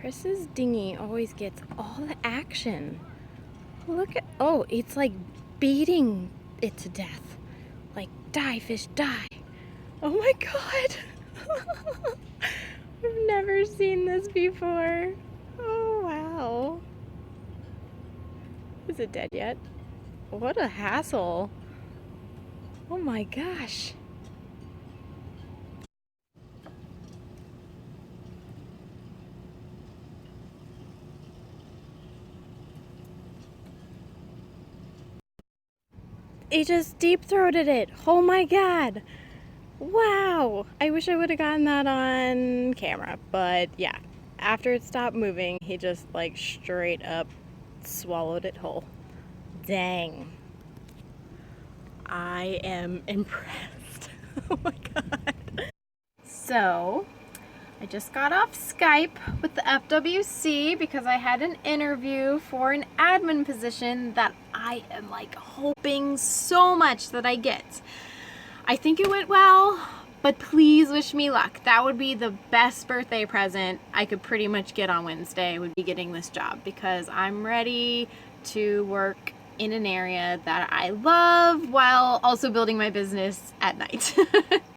Chris's dinghy always gets all the action. Look at, oh, it's like beating it to death. Like, die, fish, die. Oh my God. I've never seen this before. Oh, wow. Is it dead yet? What a hassle. Oh my gosh. He just deep-throated it. Oh my God. Wow. I wish I would have gotten that on camera, but yeah. After it stopped moving, he just like straight up swallowed it whole. Dang. I am impressed. Oh my God. So, I just got off Skype with the FWC because I had an interview for an admin position that I am like hoping so much that I get. I think it went well, but please wish me luck. That would be the best birthday present I could pretty much get on Wednesday, would be getting this job, because I'm ready to work in an area that I love while also building my business at night.